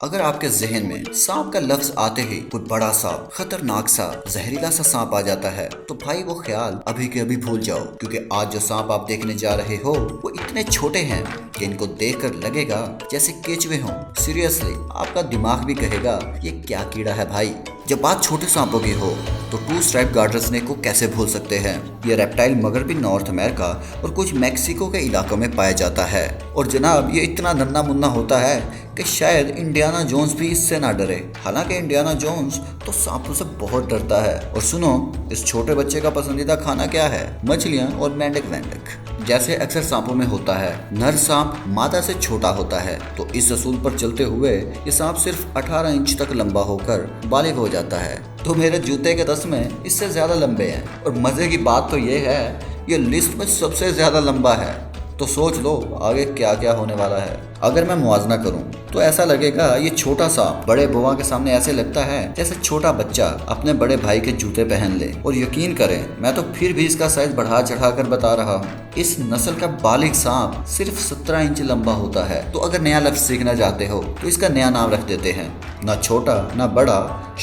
अगर आपके जहन में सांप का लफ्ज आते ही कोई बड़ा सा खतरनाक सा जहरीला सा सांप आ जाता है तो भाई वो ख्याल अभी के अभी भूल जाओ, क्योंकि आज जो सांप आप देखने जा रहे हो वो इतने छोटे हैं कि इनको देखकर लगेगा जैसे केचुए हों। सीरियसली आपका दिमाग भी कहेगा ये क्या कीड़ा है भाई। जब बात छोटे सांपों की हो तो टू स्ट्राइप गार्टर स्नेक को कैसे भूल सकते हैं। ये रेप्टाइल मगरबी नॉर्थ अमेरिका और कुछ मैक्सिको के इलाकों में पाया जाता है और जनाब ये इतना नन्हा मुन्ना होता है कि शायद इंडियाना जोन्स भी इससे ना डरे। हालांकि इंडियाना जोन्स तो सांपों से बहुत डरता है। और सुनो, इस छोटे बच्चे का पसंदीदा खाना क्या है? मछलियाँ और मेंढक वेंढक। जैसे अक्सर सांपों में होता है, नर सांप मादा से छोटा होता है, तो इस असूल पर चलते हुए ये सांप सिर्फ 18 इंच तक लंबा होकर बालिग हो जाता है। तो मेरे जूते के तस्मे इससे ज्यादा लंबे हैं। और मजे की बात तो ये है, ये लिस्ट में सबसे ज्यादा लंबा है। तो सोच लो आगे क्या क्या होने वाला है। अगर मैं मुआवजा करूं तो ऐसा लगेगा ये छोटा सा बड़े बुआ के सामने ऐसे लगता है जैसे छोटा बच्चा अपने बड़े भाई के जूते पहन ले। और यकीन करें, मैं तो फिर भी इसका साइज बढ़ा चढ़ा कर बता रहा हूँ। इस नस्ल का बालिग सांप सिर्फ 17 इंच लंबा होता है। तो अगर नया लफ्ज सीखना चाहते हो तो इसका नया नाम रख देते हैं, ना छोटा ना बड़ा,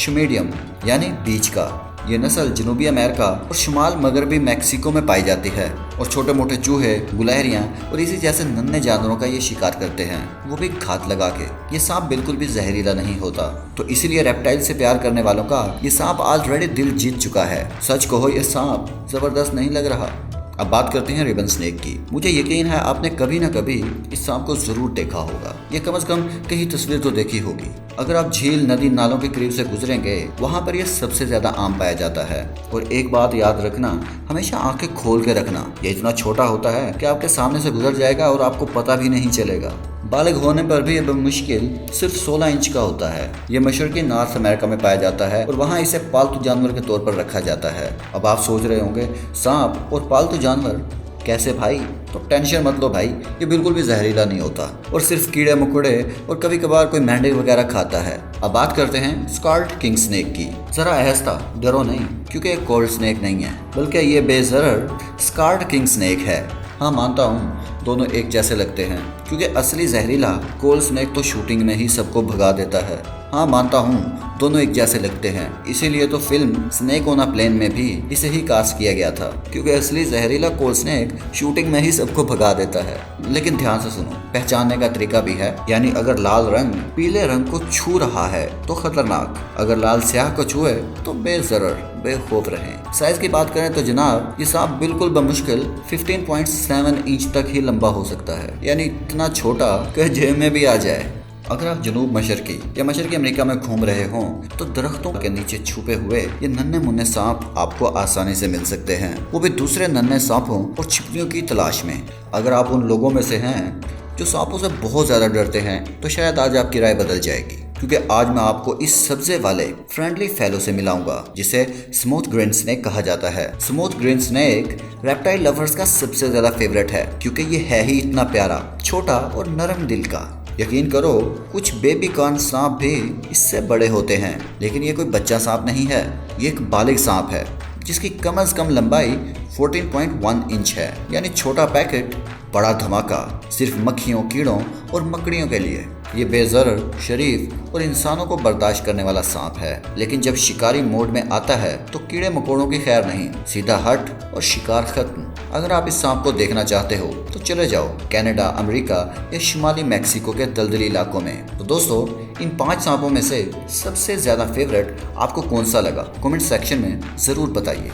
मीडियम यानी बीच का। ये नस्ल जनूबी अमेरिका और शुमाल मगरबी मैक्सिको में पाई जाती है और छोटे मोटे चूहे, गुलहरियां और इसी जैसे नन्हे जानवरों का ये शिकार करते हैं, वो भी घात लगा के। ये सांप बिल्कुल भी जहरीला नहीं होता, तो इसीलिए रेप्टाइल से प्यार करने वालों का ये सांप ऑलरेडी दिल जीत चुका है। सच कहो, ये सांप जबरदस्त नहीं लग रहा? अब बात करते हैं रिबन स्नेक की। मुझे यकीन है आपने कभी ना कभी इस सांप को जरूर देखा होगा, ये कम से कम कहीं तस्वीर तो देखी होगी। अगर आप झील, नदी, नालों के करीब से गुजरेंगे, वहाँ पर यह सबसे ज्यादा आम पाया जाता है। और एक बात याद रखना, हमेशा आंखें खोल के रखना। ये इतना छोटा होता है कि आपके सामने से गुजर जाएगा और आपको पता भी नहीं चलेगा। बालिग होने पर भी यह मुश्किल सिर्फ 16 इंच का होता है। ये मशरकी नॉर्थ अमेरिका में पाया जाता है और वहाँ इसे पालतू जानवर के तौर पर रखा जाता है। अब आप सोच रहे होंगे, सांप और पालतू जानवर कैसे भाई? तो टेंशन मत लो भाई, ये बिल्कुल भी जहरीला नहीं होता और सिर्फ कीड़े मकोड़े और कभी कभार कोई मेंढक वगैरह खाता है। अब बात करते हैं स्कार्ड किंग स्नेक की। जरा आहिस्ता, डरो नहीं, क्योंकि एक कोल्ड स्नेक नहीं है, बल्कि ये बेजरर स्कार्ड किंग स्नेक है। हाँ मानता हूँ दोनों एक जैसे लगते हैं, क्योंकि असली जहरीला कोल्ड स्नेक तो शूटिंग में ही सबको भगा देता है। हाँ मानता हूँ दोनों एक जैसे लगते हैं, इसीलिए तो film Snake on a Plane में भी इसे ही कास्ट किया गया था, क्योंकि असली जहरीला कोल्ड स्नेक शूटिंग में ही सबको भगा देता है। लेकिन ध्यान से सुनो, पहचानने का तरीका भी है। यानी अगर लाल रंग पीले रंग को छू रहा है तो खतरनाक, अगर लाल स्याह को छुए तो बेजरर, बेखौफ रहें। साइज की बात करें तो जनाब ये सांप बिल्कुल बमुश्किल 15.7 इंच तक ही लंबा हो सकता है, यानी इतना छोटा कि जेब में भी आ जाए। अगर आप जनूब मशरकी या मशरकी अमेरिका में घूम रहे हों तो दरख्तों के नीचे छुपे हुए ये नन्हे मुन्ने सांप आपको आसानी से मिल सकते हैं, वो भी दूसरे नन्हे सांपों और छिपकलियों की तलाश में। अगर आप उन लोगों में से हैं जो सांपों से बहुत ज्यादा डरते हैं तो शायद आज आपकी राय बदल जाएगी, क्योंकि आज मैं आपको इस सब्जे वाले फ्रेंडली फेलो से मिलाऊंगा जिसे स्मूथ ग्रीन स्नेक कहा जाता है। Smooth green snake reptile lovers का सबसे ज्यादा फेवरेट है, क्योंकि ये है ही इतना प्यारा, छोटा और नरम दिल का। यकीन करो, कुछ बेबी कॉर्न सांप भी इससे बड़े होते हैं, लेकिन ये कोई बच्चा सांप नहीं है, ये एक बालिग सांप है जिसकी कम से कम लंबाई 14.1 इंच है। यानी छोटा पैकेट, बड़ा धमाका, सिर्फ मक्खियों, कीड़ों और मकड़ियों के लिए। ये बेजरर, शरीफ और इंसानों को बर्दाश्त करने वाला सांप है, लेकिन जब शिकारी मोड में आता है तो कीड़े मकोड़ों की खैर नहीं, सीधा हट और शिकार खत्म। अगर आप इस सांप को देखना चाहते हो तो चले जाओ कनाडा, अमेरिका या शुमाली मैक्सिको के दलदली इलाकों में। तो दोस्तों, इन 5 सांपों में से सबसे ज्यादा फेवरेट आपको कौन सा लगा? कमेंट सेक्शन में जरूर बताइए।